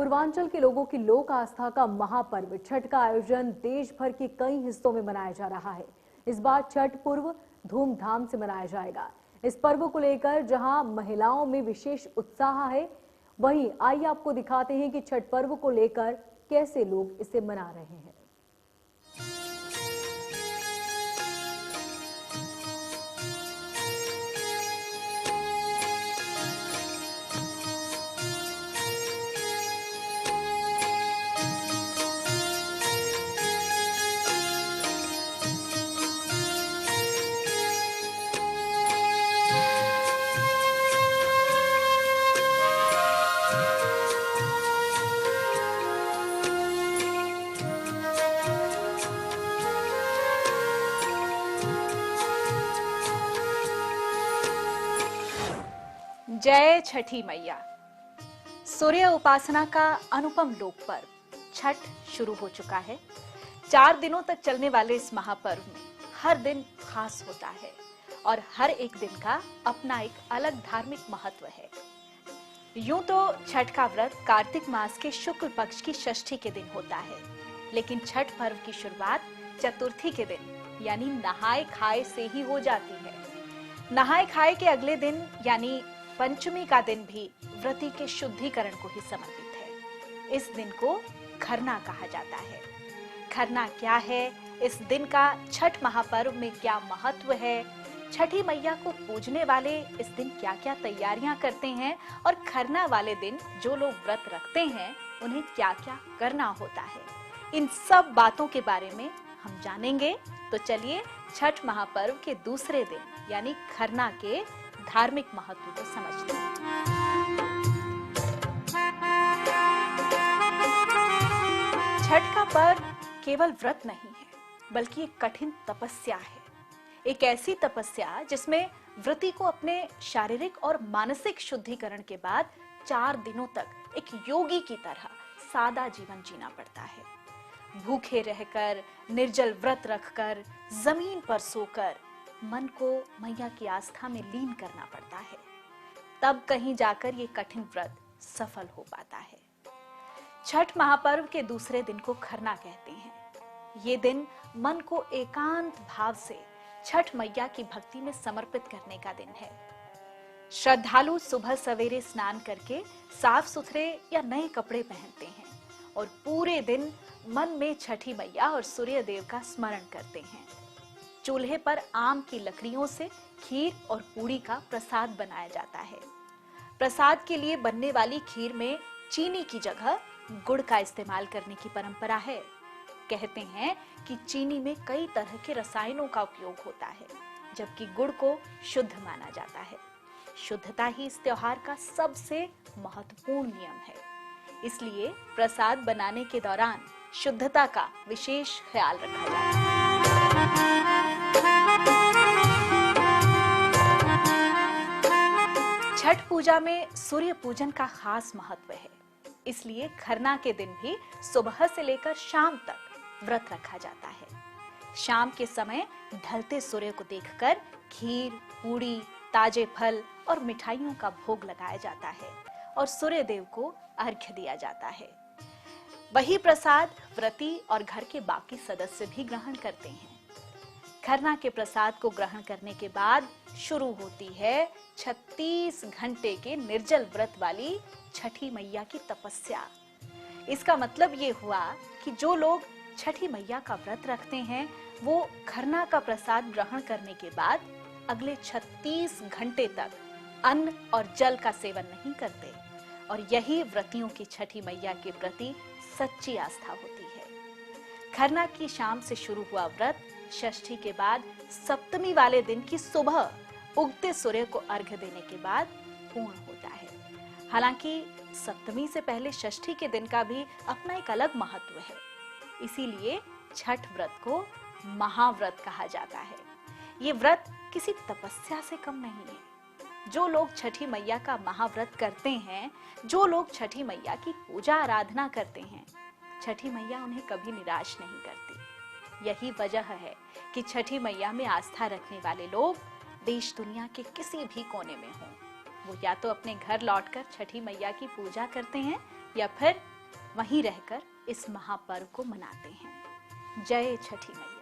पूर्वांचल के लोगों की लोक आस्था का महापर्व छठ का आयोजन देश भर के कई हिस्सों में मनाया जा रहा है। इस बार छठ पर्व धूमधाम से मनाया जाएगा। इस पर्व को लेकर जहां महिलाओं में विशेष उत्साह है, वहीं आइए आपको दिखाते हैं कि छठ पर्व को लेकर कैसे लोग इसे मना रहे हैं। जय छठी मैया। सूर्य उपासना का अनुपम लोक पर्व छठ शुरू हो चुका है। 4 दिनों तक चलने वाले इस महापर्व में हर दिन खास होता है और हर एक दिन का अपना एक अलग धार्मिक महत्व है। यूं तो छठ का व्रत कार्तिक मास के शुक्ल पक्ष की षष्ठी के दिन होता है, लेकिन छठ पर्व की शुरुआत चतुर्थी के दिन यानी नहाए खाए से ही हो जाती है। नहाए खाए के अगले दिन यानी पंचमी का दिन भी व्रती के शुद्धिकरण को ही समर्पित है। इस दिन को खरना कहा जाता है। खरना क्या है, इस दिन का छठ महापर्व में क्या महत्व है, छठी मैया को पूजने वाले इस दिन क्या क्या तैयारियां करते हैं और खरना वाले दिन जो लोग व्रत रखते हैं उन्हें क्या क्या करना होता है, इन सब बातों के बारे में हम जानेंगे। तो चलिए छठ महापर्व के दूसरे दिन यानी खरना के धार्मिक महत्व को समझते हैं। छठ का पर्व केवल व्रत नहीं है, बल्कि एक कठिन तपस्या है। एक ऐसी तपस्या जिसमें व्रती को अपने शारीरिक और मानसिक शुद्धिकरण के बाद 4 दिनों तक एक योगी की तरह सादा जीवन जीना पड़ता है। भूखे रहकर, निर्जल व्रत रखकर, जमीन पर सोकर मन को मैया की आस्था में लीन करना पड़ता है। तब कहीं जाकर ये कठिन व्रत सफल हो पाता है। छठ महापर्व के दूसरे दिन को खरना कहते हैं। ये दिन मन को एकांत भाव से छठ मैया की भक्ति में समर्पित करने का दिन है। श्रद्धालु सुबह सवेरे स्नान करके साफ सुथरे या नए कपड़े पहनते हैं और पूरे दिन मन में छठी मैया और सूर्य देव का स्मरण करते हैं। चूल्हे पर आम की लकड़ियों से खीर और पूड़ी का प्रसाद बनाया जाता है। प्रसाद के लिए बनने वाली खीर में चीनी की जगह गुड़ का इस्तेमाल करने की परंपरा है। कहते हैं कि चीनी में कई तरह के रसायनों का उपयोग होता है, जबकि गुड़ को शुद्ध माना जाता है। शुद्धता ही इस त्योहार का सबसे महत्वपूर्ण नियम है। इसलिए प्रसाद बनाने के दौरान शुद्धता का विशेष ख्याल रखा जाता है। छठ पूजा में सूर्य पूजन का खास महत्व है। इसलिए खरना के दिन भी सुबह से लेकर शाम तक व्रत रखा जाता है। शाम के समय ढलते सूर्य को देखकर खीर, पूड़ी, ताजे फल और मिठाइयों का भोग लगाया जाता है और सूर्य देव को अर्घ्य दिया जाता है। वही प्रसाद व्रती और घर के बाकी सदस्य भी ग्रहण करते हैं। खरना के प्रसाद को ग्रहण करने के बाद शुरू होती है 36 घंटे के निर्जल व्रत वाली छठी मैया की तपस्या। इसका मतलब ये हुआ कि जो लोग छठी मैया का व्रत रखते हैं वो खरना का प्रसाद ग्रहण करने के बाद अगले 36 घंटे तक अन्न और जल का सेवन नहीं करते और यही व्रतियों की छठी मैया के प्रति सच्ची आस्था होती है। खरना की शाम से शुरू हुआ व्रत षष्ठी के बाद सप्तमी वाले दिन की सुबह उगते सूर्य को अर्घ्य देने के बाद पूर्ण होता है। हालांकि सप्तमी से पहले षष्ठी के दिन का भी अपना एक अलग महत्व है। इसीलिए छठ व्रत को महाव्रत कहा जाता है। ये व्रत किसी तपस्या से कम नहीं है। जो लोग छठी मैया का महाव्रत करते हैं, जो लोग छठी मैया की पूजा आराधना करते हैं, छठी मैया उन्हें कभी निराश नहीं करती। यही वजह है कि छठी मैया में आस्था रखने वाले लोग देश दुनिया के किसी भी कोने में हों, वो या तो अपने घर लौटकर छठी मैया की पूजा करते हैं या फिर वहीं रहकर इस महापर्व को मनाते हैं। जय छठी मैया।